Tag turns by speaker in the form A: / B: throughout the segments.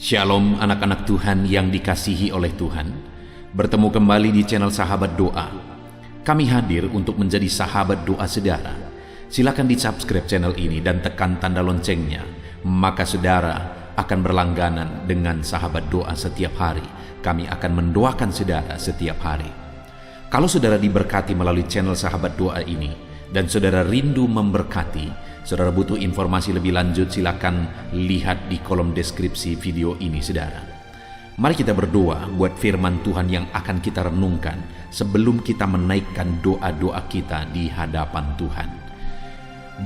A: Shalom anak-anak Tuhan yang dikasihi oleh Tuhan. Bertemu kembali di channel Sahabat Doa. Kami hadir untuk menjadi sahabat doa saudara. Silakan di-subscribe channel ini dan tekan tanda loncengnya. Maka saudara akan berlangganan dengan sahabat doa setiap hari. Kami akan mendoakan saudara setiap hari. Kalau saudara diberkati melalui channel Sahabat Doa ini dan saudara rindu memberkati, saudara butuh informasi lebih lanjut, silakan lihat di kolom deskripsi video ini saudara. Mari kita berdoa buat firman Tuhan yang akan kita renungkan sebelum kita menaikkan doa-doa kita di hadapan Tuhan.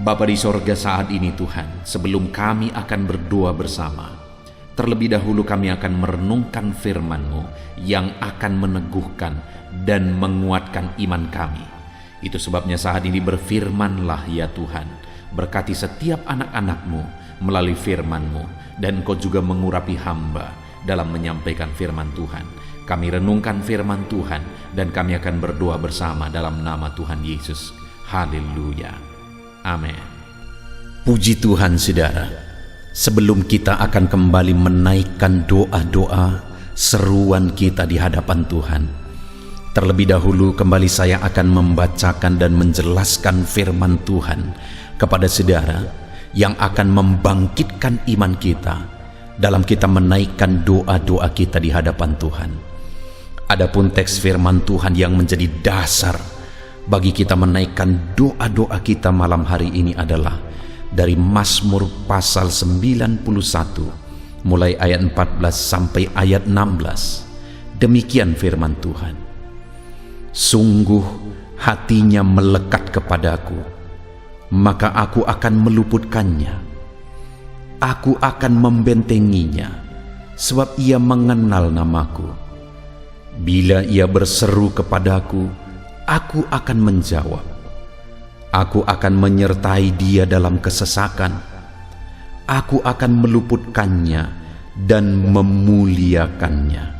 A: Bapa di sorga, saat ini Tuhan, sebelum kami akan berdoa bersama, terlebih dahulu kami akan merenungkan firman-Mu yang akan meneguhkan dan menguatkan iman kami. Itu sebabnya saat ini berfirmanlah ya Tuhan, berkati setiap anak-anak-Mu melalui firman-Mu, dan Engkau juga mengurapi hamba dalam menyampaikan firman Tuhan. Kami renungkan firman Tuhan dan kami akan berdoa bersama dalam nama Tuhan Yesus. Haleluya. Amin. Puji Tuhan saudara. Sebelum kita akan kembali menaikkan doa-doa seruan kita di hadapan Tuhan, terlebih dahulu kembali saya akan membacakan dan menjelaskan firman Tuhan kepada saudara yang akan membangkitkan iman kita dalam kita menaikkan doa-doa kita di hadapan Tuhan. Adapun teks firman Tuhan yang menjadi dasar bagi kita menaikkan doa-doa kita malam hari ini adalah dari Mazmur pasal 91 mulai ayat 14 sampai ayat 16. Demikian firman Tuhan. Sungguh hatinya melekat kepadaku, maka aku akan meluputkannya. Aku akan membentenginya, sebab ia mengenal namaku. Bila ia berseru kepadaku, aku akan menjawab. Aku akan menyertai dia dalam kesesakan. Aku akan meluputkannya dan memuliakannya.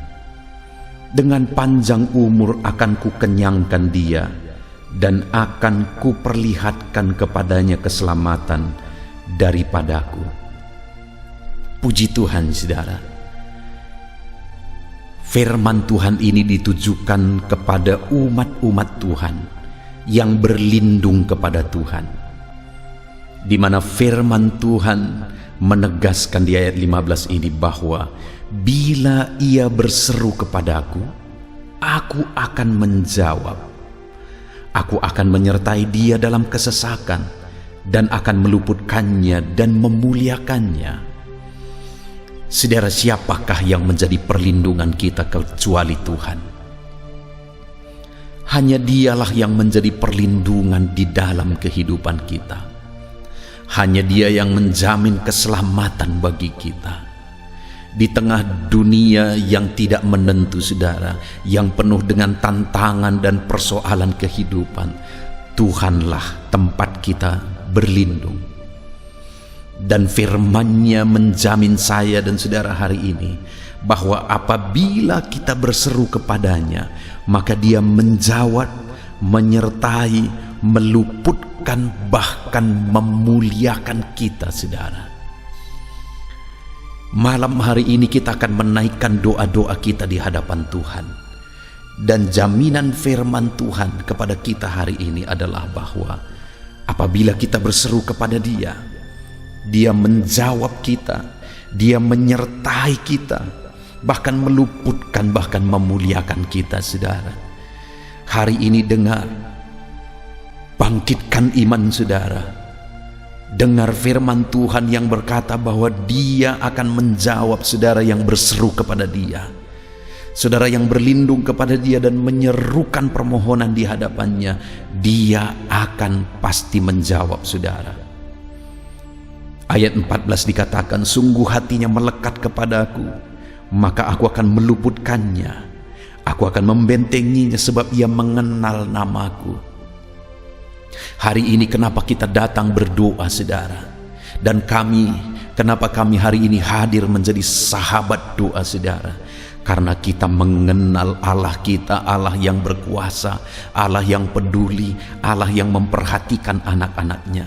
A: Dengan panjang umur akan kukenyangkan dia, dan akan kuperlihatkan kepadanya keselamatan daripadaku. Puji Tuhan saudara. Firman Tuhan ini ditujukan kepada umat-umat Tuhan yang berlindung kepada Tuhan, di mana firman Tuhan menegaskan di ayat 15 ini bahwa bila ia berseru kepadaku, aku akan menjawab. Aku akan menyertai dia dalam kesesakan dan akan meluputkannya dan memuliakannya. Saudara, siapakah yang menjadi perlindungan kita kecuali Tuhan? Hanya dialah yang menjadi perlindungan di dalam kehidupan kita. Hanya dia yang menjamin keselamatan bagi kita. Di tengah dunia yang tidak menentu saudara, yang penuh dengan tantangan dan persoalan kehidupan, Tuhanlah tempat kita berlindung. Dan firman-Nya menjamin saya dan saudara hari ini bahwa apabila kita berseru kepadanya, maka dia menjawab, menyertai, meluputkan, bahkan memuliakan kita saudara. Malam hari ini kita akan menaikkan doa-doa kita di hadapan Tuhan. Dan jaminan firman Tuhan kepada kita hari ini adalah bahwa apabila kita berseru kepada dia, dia menjawab kita, dia menyertai kita, bahkan meluputkan, bahkan memuliakan kita saudara. Hari ini dengar, bangkitkan iman saudara. Dengar firman Tuhan yang berkata bahwa dia akan menjawab saudara yang berseru kepada dia. Saudara yang berlindung kepada dia dan menyerukan permohonan di hadapannya, dia akan pasti menjawab saudara. Ayat 14 dikatakan, sungguh hatinya melekat kepadaku, maka aku akan meluputkannya. Aku akan membentenginya sebab ia mengenal namaku. Hari ini kenapa kita datang berdoa saudara, dan kenapa kami hari ini hadir menjadi sahabat doa saudara? Karena kita mengenal Allah kita, Allah yang berkuasa, Allah yang peduli, Allah yang memperhatikan anak-anaknya.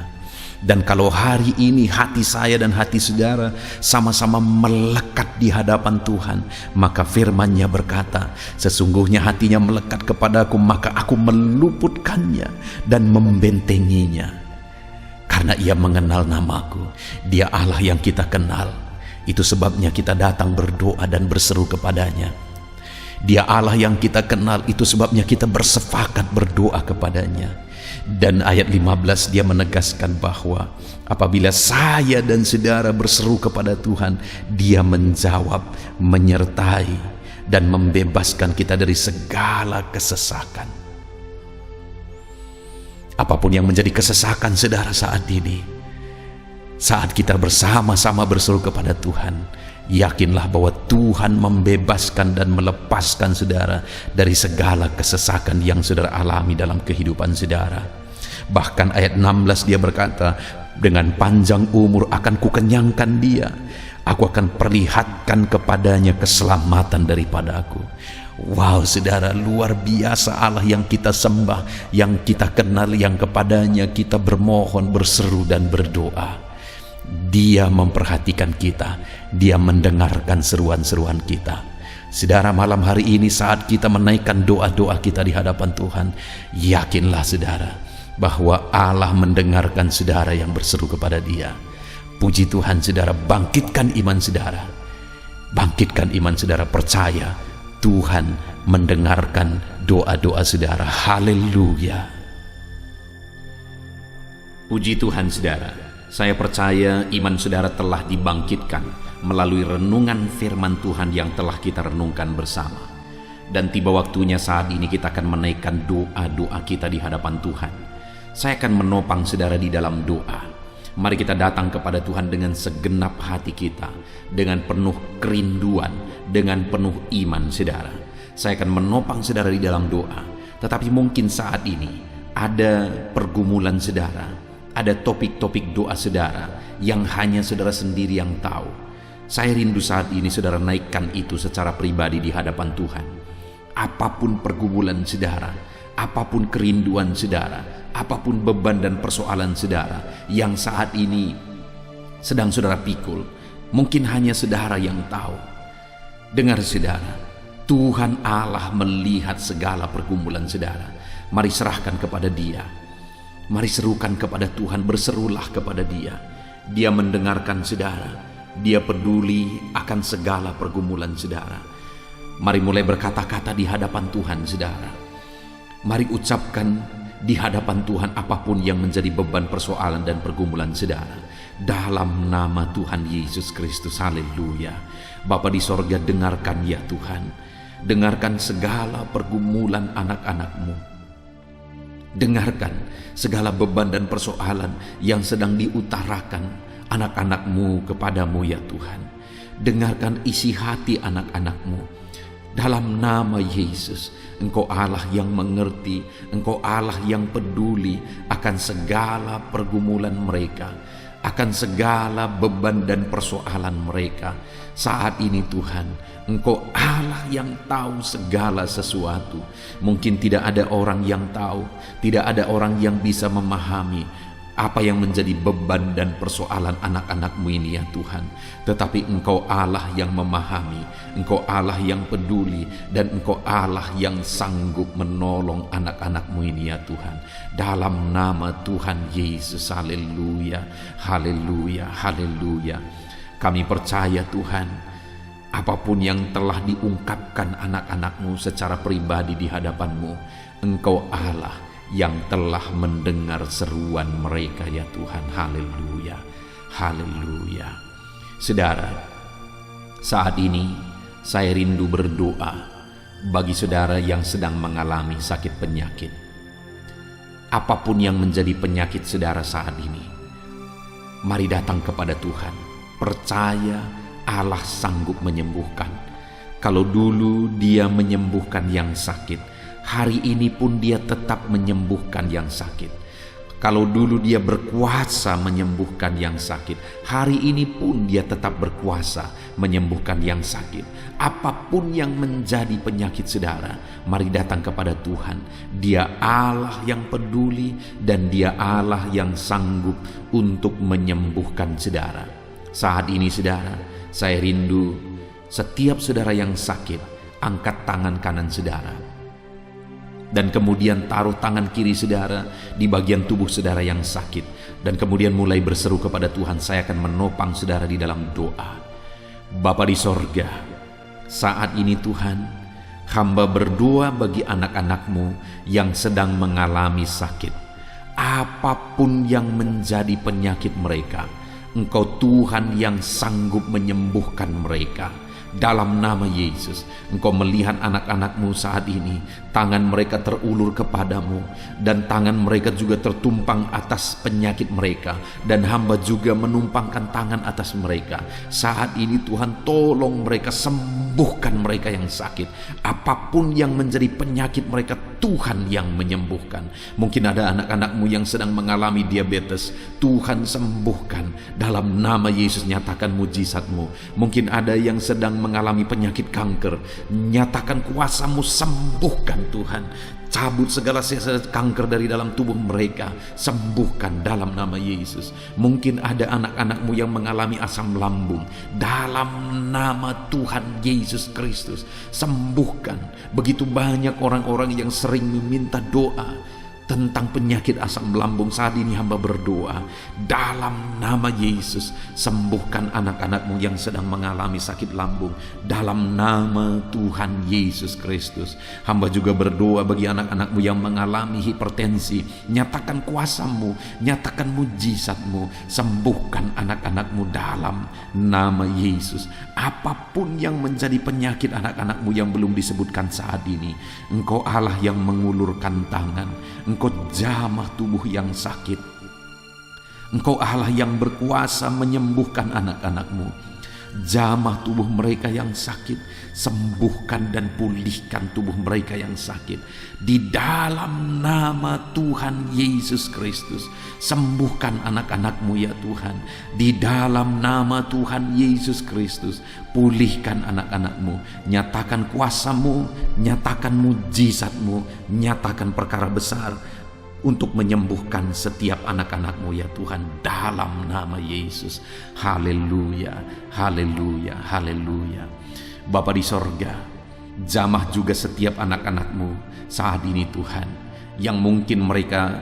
A: Dan kalau hari ini hati saya dan hati saudara sama-sama melekat di hadapan Tuhan, maka firman-Nya berkata, sesungguhnya hatinya melekat kepadaku, maka aku meluputkannya dan membentenginya. Karena ia mengenal namaku, dia Allah yang kita kenal. Itu sebabnya kita datang berdoa dan berseru kepadanya. Dia Allah yang kita kenal, itu sebabnya kita bersepakat berdoa kepadanya. Dan ayat 15 dia menegaskan bahwa apabila saya dan saudara berseru kepada Tuhan, dia menjawab, menyertai dan membebaskan kita dari segala kesesakan. Apapun yang menjadi kesesakan saudara saat ini, saat kita bersama-sama berseru kepada Tuhan, yakinlah bahwa Tuhan membebaskan dan melepaskan saudara dari segala kesesakan yang saudara alami dalam kehidupan saudara. Bahkan ayat 16 dia berkata, dengan panjang umur akan kukenyangkan dia, aku akan perlihatkan kepadanya keselamatan daripada aku. Wow saudara, luar biasa Allah yang kita sembah, yang kita kenal, yang kepadanya kita bermohon, berseru dan berdoa. Dia memperhatikan kita, dia mendengarkan seruan-seruan kita. Saudara, malam hari ini saat kita menaikkan doa-doa kita di hadapan Tuhan, yakinlah saudara bahwa Allah mendengarkan saudara yang berseru kepada dia. Puji Tuhan saudara, bangkitkan iman saudara. Bangkitkan iman saudara, percaya Tuhan mendengarkan doa-doa saudara. Haleluya. Puji Tuhan saudara, saya percaya iman saudara telah dibangkitkan melalui renungan firman Tuhan yang telah kita renungkan bersama. Dan tiba waktunya saat ini kita akan menaikkan doa-doa kita di hadapan Tuhan. Saya akan menopang saudara di dalam doa. Mari kita datang kepada Tuhan dengan segenap hati kita, dengan penuh kerinduan, dengan penuh iman saudara. Saya akan menopang saudara di dalam doa. Tetapi mungkin saat ini ada pergumulan saudara, ada topik-topik doa saudara yang hanya saudara sendiri yang tahu. Saya rindu saat ini saudara naikkan itu secara pribadi di hadapan Tuhan. Apapun pergumulan saudara, apapun kerinduan saudara, apapun beban dan persoalan saudara yang saat ini sedang saudara pikul, mungkin hanya saudara yang tahu. Dengar saudara, Tuhan Allah melihat segala pergumulan saudara. Mari serahkan kepada Dia. Mari serukan kepada Tuhan, berserulah kepada Dia. Dia mendengarkan saudara. Dia peduli akan segala pergumulan saudara. Mari mulai berkata-kata di hadapan Tuhan saudara. Mari ucapkan di hadapan Tuhan apapun yang menjadi beban, persoalan dan pergumulan saudara. Dalam nama Tuhan Yesus Kristus, haleluya. Bapa di sorga, dengarkan ya Tuhan. Dengarkan segala pergumulan anak-anak-Mu. Dengarkan segala beban dan persoalan yang sedang diutarakan anak-anak-Mu kepadamu ya Tuhan. Dengarkan isi hati anak-anak-Mu. Dalam nama Yesus, Engkau Allah yang mengerti, Engkau Allah yang peduli akan segala pergumulan mereka, akan segala beban dan persoalan mereka. Saat ini Tuhan, Engkau Allah yang tahu segala sesuatu. Mungkin tidak ada orang yang tahu, tidak ada orang yang bisa memahami apa yang menjadi beban dan persoalan anak-anak-Mu ini ya Tuhan. Tetapi Engkau Allah yang memahami, Engkau Allah yang peduli, dan Engkau Allah yang sanggup menolong anak-anak-Mu ini ya Tuhan. Dalam nama Tuhan Yesus, haleluya, haleluya, haleluya. Kami percaya Tuhan, apapun yang telah diungkapkan anak-anak-Mu secara pribadi di hadapan-Mu, Engkau Allah yang telah mendengar seruan mereka ya Tuhan. Haleluya, haleluya. Saudara, saat ini saya rindu berdoa bagi saudara yang sedang mengalami sakit penyakit. Apapun yang menjadi penyakit saudara saat ini, mari datang kepada Tuhan. Percaya Allah sanggup menyembuhkan. Kalau dulu Dia menyembuhkan yang sakit, hari ini pun Dia tetap menyembuhkan yang sakit. Kalau dulu dia berkuasa menyembuhkan yang sakit, hari ini pun dia tetap berkuasa menyembuhkan yang sakit. Apapun yang menjadi penyakit saudara, mari datang kepada Tuhan. Dia Allah yang peduli dan Dia Allah yang sanggup untuk menyembuhkan saudara. Saat ini saudara, saya rindu setiap saudara yang sakit, angkat tangan kanan saudara. Dan kemudian taruh tangan kiri saudara di bagian tubuh saudara yang sakit. Dan kemudian mulai berseru kepada Tuhan, saya akan menopang saudara di dalam doa. Bapa di sorga, saat ini Tuhan, hamba berdoa bagi anak-anak-Mu yang sedang mengalami sakit. Apapun yang menjadi penyakit mereka, Engkau Tuhan yang sanggup menyembuhkan mereka. Dalam nama Yesus, Engkau melihat anak-anak-Mu saat ini, tangan mereka terulur kepadamu, dan tangan mereka juga tertumpang atas penyakit mereka, dan hamba juga menumpangkan tangan atas mereka. Saat ini Tuhan, tolong mereka, sembuhkan mereka yang sakit. Apapun yang menjadi penyakit mereka, Tuhan yang menyembuhkan. Mungkin ada anak-anak-Mu yang sedang mengalami diabetes, Tuhan sembuhkan. Dalam nama Yesus, nyatakan mujizat-Mu. Mungkin ada yang sedang mengalami penyakit kanker, nyatakan kuasa-Mu, sembuhkan Tuhan. Cabut segala sisa kanker dari dalam tubuh mereka, sembuhkan dalam nama Yesus. Mungkin ada anak-anak-Mu yang mengalami asam lambung, dalam nama Tuhan Yesus Kristus, sembuhkan. Begitu banyak orang-orang yang sering meminta doa tentang penyakit asam lambung. Saat ini hamba berdoa, dalam nama Yesus, sembuhkan anak-anak-Mu yang sedang mengalami sakit lambung, dalam nama Tuhan Yesus Kristus. Hamba juga berdoa bagi anak-anak-Mu yang mengalami hipertensi, nyatakan kuasa-Mu, nyatakan mujizat-Mu, sembuhkan anak-anak-Mu dalam nama Yesus. Apapun yang menjadi penyakit anak-anak-Mu yang belum disebutkan saat ini, Engkau Allah yang mengulurkan tangan, Engkau jamah tubuh yang sakit. Engkau Allah yang berkuasa menyembuhkan anak-anak-Mu. Jamah tubuh mereka yang sakit, sembuhkan dan pulihkan tubuh mereka yang sakit. Di dalam nama Tuhan Yesus Kristus, sembuhkan anak-anak-Mu ya Tuhan. Di dalam nama Tuhan Yesus Kristus, pulihkan anak-anak-Mu. Nyatakan kuasa-Mu, nyatakan mujizat-Mu, nyatakan perkara besar untuk menyembuhkan setiap anak-anak-Mu ya Tuhan, dalam nama Yesus. Haleluya, haleluya, haleluya. Bapa di sorga, jamah juga setiap anak-anak-Mu saat ini Tuhan, yang mungkin mereka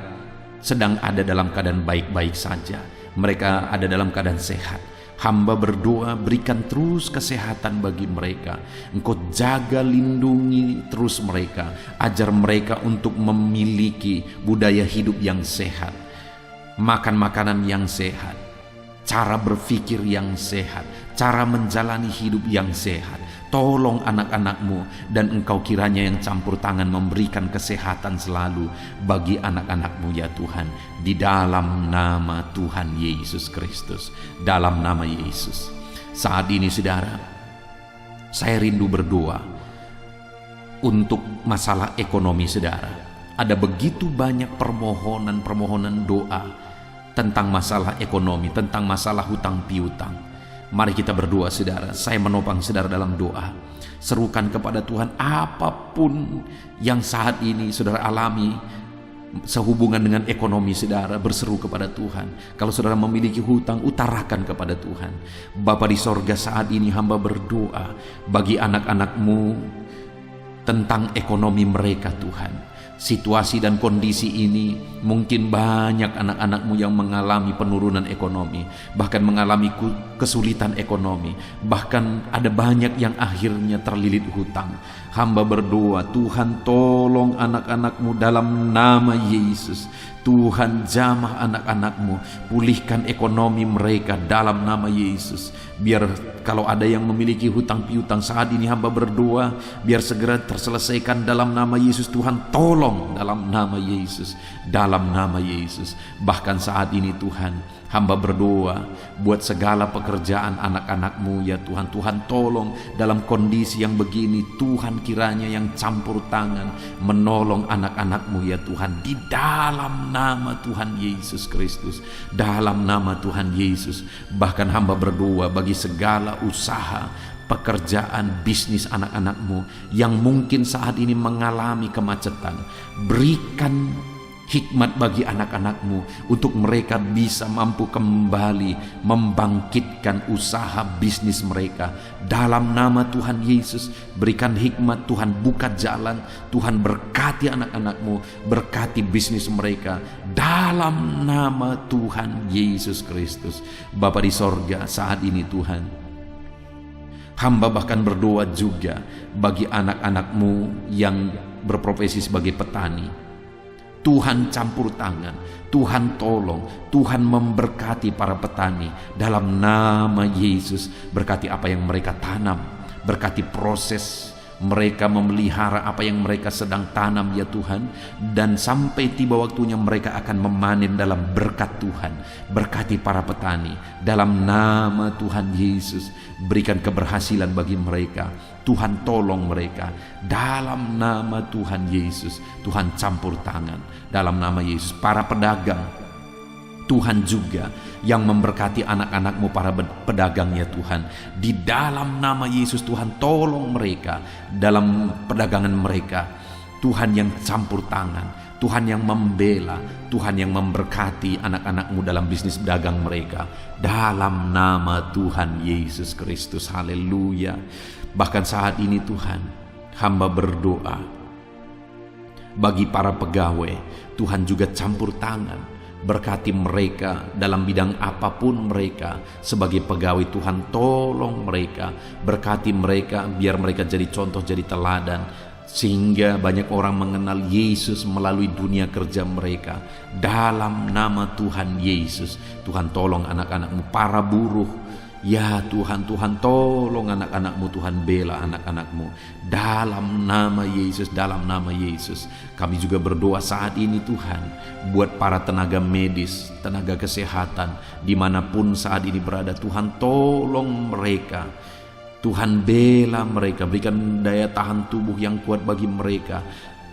A: sedang ada dalam keadaan baik-baik saja, mereka ada dalam keadaan sehat. Hamba berdoa, berikan terus kesehatan bagi mereka. Engkau jaga, lindungi terus mereka. Ajar mereka untuk memiliki budaya hidup yang sehat, makan makanan yang sehat, cara berpikir yang sehat, cara menjalani hidup yang sehat. Tolong anak-anak-Mu, dan Engkau kiranya yang campur tangan memberikan kesehatan selalu bagi anak-anak-Mu ya Tuhan. Di dalam nama Tuhan Yesus Kristus, dalam nama Yesus. Saat ini saudara, saya rindu berdoa untuk masalah ekonomi saudara. Ada begitu banyak permohonan doa tentang masalah ekonomi, tentang masalah hutang piutang. Mari kita berdoa saudara. Saya menopang saudara dalam doa. Serukan kepada Tuhan apapun yang saat ini saudara alami sehubungan dengan ekonomi saudara. Berseru kepada Tuhan. Kalau saudara memiliki hutang, utarakan kepada Tuhan. Bapa di sorga, saat ini hamba berdoa bagi anak-anak-Mu tentang ekonomi mereka Tuhan. Situasi dan kondisi ini, mungkin banyak anak-anak-Mu yang mengalami penurunan ekonomi, bahkan mengalami kesulitan ekonomi, bahkan ada banyak yang akhirnya terlilit hutang. Hamba berdoa, Tuhan tolong anak-anak-Mu dalam nama Yesus. Tuhan jamah anak-anak-Mu, pulihkan ekonomi mereka dalam nama Yesus. Biar kalau ada yang memiliki hutang piutang saat ini hamba berdoa, biar segera terselesaikan dalam nama Yesus. Tuhan tolong tolong dalam nama Yesus, dalam nama Yesus. Bahkan saat ini Tuhan, hamba berdoa buat segala pekerjaan anak-anak-Mu ya Tuhan. Tuhan tolong dalam kondisi yang begini, Tuhan kiranya yang campur tangan menolong anak-anak-Mu ya Tuhan, di dalam nama Tuhan Yesus Kristus, dalam nama Tuhan Yesus. Bahkan hamba berdoa bagi segala usaha, pekerjaan, bisnis anak-anak-Mu yang mungkin saat ini mengalami kemacetan. Berikan hikmat bagi anak-anak-Mu untuk mereka bisa mampu kembali membangkitkan usaha bisnis mereka. Dalam nama Tuhan Yesus, berikan hikmat Tuhan, buka jalan. Tuhan berkati anak-anak-Mu, berkati bisnis mereka. Dalam nama Tuhan Yesus Kristus. Bapa di sorga, saat ini Tuhan, hamba bahkan berdoa juga bagi anak-anak-Mu yang berprofesi sebagai petani. Tuhan campur tangan, Tuhan tolong, Tuhan memberkati para petani. Dalam nama Yesus, berkati apa yang mereka tanam, berkati proses mereka memelihara apa yang mereka sedang tanam ya Tuhan. Dan sampai tiba waktunya mereka akan memanen dalam berkat Tuhan. Berkati para petani dalam nama Tuhan Yesus. Berikan keberhasilan bagi mereka. Tuhan tolong mereka dalam nama Tuhan Yesus. Tuhan campur tangan dalam nama Yesus. Para pedagang, Tuhan juga yang memberkati anak-anak-Mu para pedagang ya Tuhan. Di dalam nama Yesus Tuhan tolong mereka dalam perdagangan mereka. Tuhan yang campur tangan, Tuhan yang membela, Tuhan yang memberkati anak-anak-Mu dalam bisnis dagang mereka. Dalam nama Tuhan Yesus Kristus, haleluya. Bahkan saat ini Tuhan, hamba berdoa bagi para pegawai. Tuhan juga campur tangan, berkati mereka dalam bidang apapun mereka. Sebagai pegawai Tuhan tolong mereka, berkati mereka biar mereka jadi contoh, jadi teladan, sehingga banyak orang mengenal Yesus melalui dunia kerja mereka. Dalam nama Tuhan Yesus, Tuhan tolong anak-anak-Mu. Para buruh, ya Tuhan, Tuhan tolong anak-anak-Mu, Tuhan bela anak-anak-Mu. Dalam nama Yesus, dalam nama Yesus. Kami juga berdoa saat ini Tuhan, buat para tenaga medis, tenaga kesehatan, dimanapun saat ini berada. Tuhan tolong mereka, Tuhan bela mereka, berikan daya tahan tubuh yang kuat bagi mereka.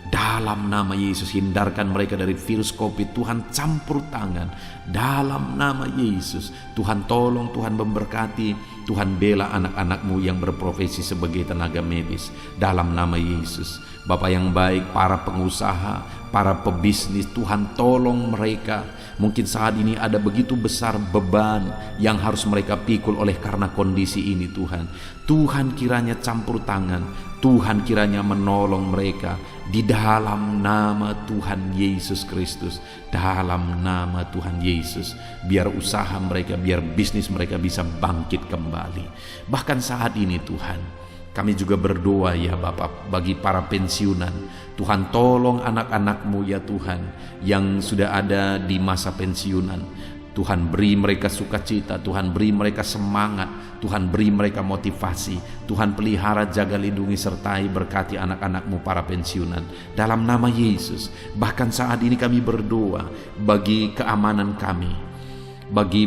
A: Dalam nama Yesus, hindarkan mereka dari virus COVID. Tuhan campur tangan dalam nama Yesus. Tuhan tolong, Tuhan memberkati, Tuhan bela anak-anak-Mu yang berprofesi sebagai tenaga medis. Dalam nama Yesus. Bapa yang baik, para pengusaha, para pebisnis, Tuhan tolong mereka. Mungkin saat ini ada begitu besar beban yang harus mereka pikul oleh karena kondisi ini Tuhan. Tuhan kiranya campur tangan, Tuhan kiranya menolong mereka. Di dalam nama Tuhan Yesus Kristus, dalam nama Tuhan Yesus, biar usaha mereka, biar bisnis mereka bisa bangkit kembali. Bahkan saat ini Tuhan, kami juga berdoa ya Bapak bagi para pensiunan. Tuhan tolong anak-anak-Mu ya Tuhan yang sudah ada di masa pensiunan. Tuhan beri mereka sukacita, Tuhan beri mereka semangat, Tuhan beri mereka motivasi. Tuhan pelihara, jaga, lindungi, sertai, berkati anak-anak-Mu para pensiunan. Dalam nama Yesus. Bahkan saat ini kami berdoa bagi keamanan kami, bagi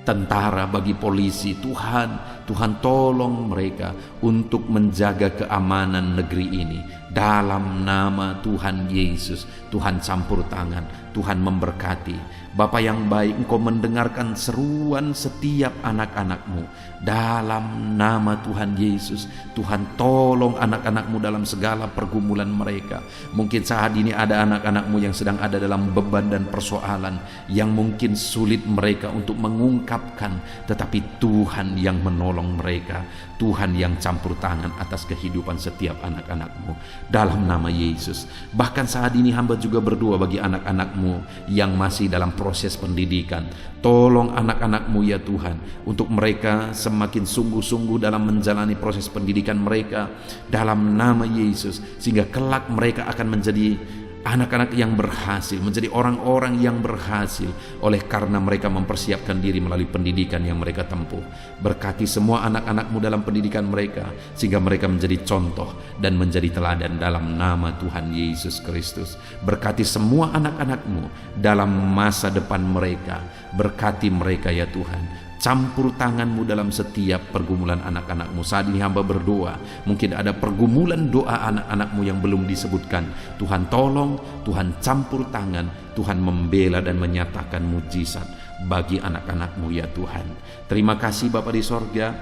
A: tentara, bagi polisi. Tuhan tolong mereka untuk menjaga keamanan negeri ini. Dalam nama Tuhan Yesus, Tuhan campur tangan, Tuhan memberkati. Bapa yang baik, Engkau mendengarkan seruan setiap anak-anak-Mu. Dalam nama Tuhan Yesus, Tuhan tolong anak-anak-Mu dalam segala pergumulan mereka. Mungkin saat ini ada anak-anak-Mu yang sedang ada dalam beban dan persoalan yang mungkin sulit mereka untuk mengungkapkan, tetapi Tuhan yang menolong mereka. Tuhan yang campur tangan atas kehidupan setiap anak-anak-Mu. Dalam nama Yesus. Bahkan saat ini hamba juga berdoa bagi anak-anak-Mu yang masih dalam proses pendidikan. Tolong anak-anak-Mu ya Tuhan, untuk mereka semakin sungguh-sungguh dalam menjalani proses pendidikan mereka. Dalam nama Yesus, sehingga kelak mereka akan menjadi Anak-anak yang berhasil menjadi orang-orang yang berhasil oleh karena mereka mempersiapkan diri melalui pendidikan yang mereka tempuh. Berkati semua anak-anakmu dalam pendidikan mereka, sehingga mereka menjadi contoh dan menjadi teladan dalam nama Tuhan Yesus Kristus. Berkati semua anak-anakmu dalam masa depan mereka. Berkati mereka ya Tuhan. Campur tanganmu dalam setiap pergumulan anak-anakmu. Saat ini hamba berdoa, mungkin ada pergumulan doa anak-anakmu yang belum disebutkan. Tuhan tolong, Tuhan campur tangan, Tuhan membela dan menyatakan mujizat bagi anak-anakmu ya Tuhan. Terima kasih Bapa di sorga,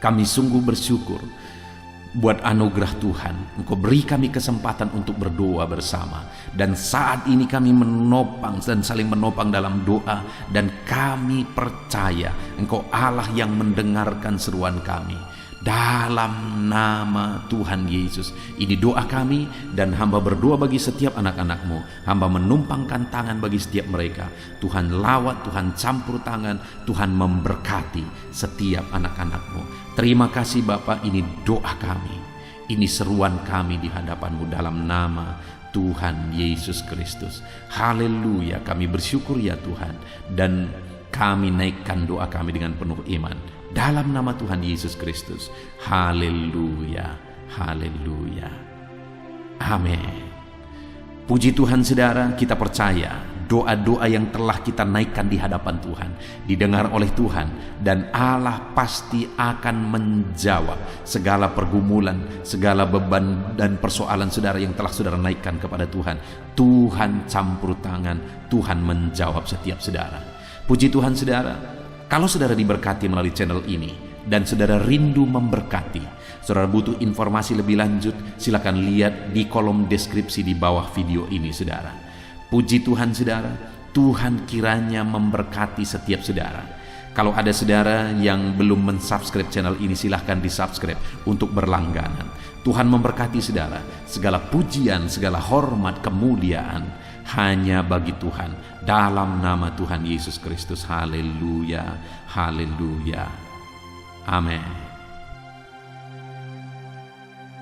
A: kami sungguh bersyukur buat anugerah Tuhan. Engkau beri kami kesempatan untuk berdoa bersama, dan saat ini kami menopang dan saling menopang dalam doa, dan kami percaya Engkau Allah yang mendengarkan seruan kami. Dalam nama Tuhan Yesus, ini doa kami, dan hamba berdoa bagi setiap anak-anakmu. Hamba menumpangkan tangan bagi setiap mereka. Tuhan lawat, Tuhan campur tangan, Tuhan memberkati setiap anak-anakmu. Terima kasih Bapa, ini doa kami, ini seruan kami di hadapan-Mu dalam nama Tuhan Yesus Kristus. Haleluya, kami bersyukur ya Tuhan, dan kami naikkan doa kami dengan penuh iman dalam nama Tuhan Yesus Kristus. Haleluya, haleluya, amin. Puji Tuhan saudara, kita percaya doa-doa yang telah kita naikkan di hadapan Tuhan didengar oleh Tuhan, dan Allah pasti akan menjawab segala pergumulan, segala beban dan persoalan saudara yang telah saudara naikkan kepada Tuhan. Tuhan campur tangan, Tuhan menjawab setiap saudara. Puji Tuhan saudara, kalau saudara diberkati melalui channel ini dan saudara rindu memberkati, saudara butuh informasi lebih lanjut, silakan lihat di kolom deskripsi di bawah video ini saudara. Puji Tuhan saudara, Tuhan kiranya memberkati setiap saudara. Kalau ada saudara yang belum mensubscribe channel ini, silahkan disubscribe untuk berlangganan. Tuhan memberkati saudara. Segala pujian, segala hormat, kemuliaan hanya bagi Tuhan, dalam nama Tuhan Yesus Kristus. Haleluya, haleluya, amin.